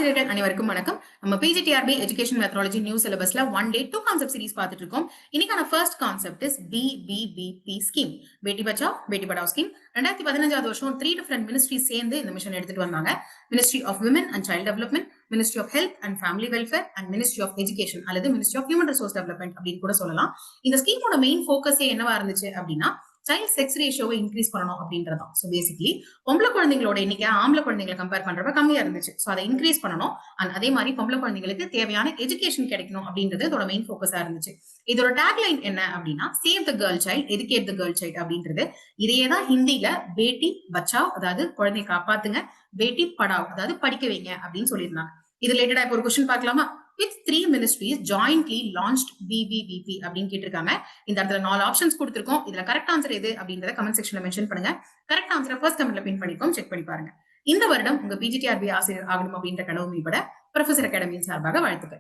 ஆசிரியர்கள் அனைவருக்கும் வணக்கம். நம்ம பிஜிடிஆர்பி எஜுகேஷன் மெத்தடாலஜி நியூ சிலபஸ்ல 1 day 2 கான்செப்ட் சீரிஸ் பார்த்துட்டு இருக்கோம். இன்னைக்கான first concept is BBBP scheme, Beti Bachao Beti Padhao scheme. 2015 வருஷம் 3 டிஃபரெண்ட் மினிஸ்ட்ரி சேர்ந்து இந்த மிஷன் எடுத்துட்டு வந்தாங்க. Ministry of women and child development, ministry of health and family welfare and ministry of education அல்லது ministry of human resource development அப்படின்னு கூட சொல்லலாம். இந்த ஸ்கீமோட மெயின் ஃபோக்கஸே என்னவா இருந்துச்சு அப்படின்னா சைல்ட் செக்ஸ் ரேஷியோவை இன்க்ரீஸ் பண்ணணும் அப்படின்றதான். சோ பேசிக்கலி பொம்பளை குழந்தைங்களோட எண்ணிக்கை ஆம்பளை குழந்தைங்களை கம்பேர் பண்றப்ப கம்மியா இருந்துச்சு. சோ அதை இன்க்ரீஸ் பண்ணணும். அண்ட் அதே மாதிரி பொம்பளை குழந்தைங்களுக்கு தேவையான எஜுகேஷன் கிடைக்கணும் அப்படின்றது இதோட மெயின் ஃபோக்கஸா இருந்துச்சு. இதோட டேக்லைன் என்ன அப்படின்னா save the girl child, educate the girl child அப்படின்றது. இதையே தான் ஹிந்தியில பேட்டி பச்சாவ் அதாவது குழந்தை காப்பாத்துங்க, பேட்டி படாவ் அதாவது படிக்க வைங்க அப்படின்னு சொல்லியிருந்தாங்க. இது ரிலேட்டடா இப்போ ஒரு கொஸ்டின் பார்க்கலாமா? Which 3 ministries jointly launched BBBP அப்படின்னு கேட்டிருக்காங்க. இந்த இடத்துல 4 ஆப்ஷன்ஸ் கொடுத்திருக்கோம். இதுல கரெக்ட் ஆன்சர் எது அப்படின்றத கமெண்ட் செக்ஷன்ல மென்ஷன் பண்ணுங்க. கரெக்ட் ஆன்சரை ஃபர்ஸ்ட் கமெண்ட்ல பின் பண்ணிக்கோம், செக் பண்ணி பாருங்க. இந்த வருடம் உங்க பிஜிடிஆர்பி ஆசிரியர் ஆகணும் அப்படின்ற கனவு மீபட ப்ரொஃபசர் அகாடமியின் சார்பாக வாழ்த்துக்கள்.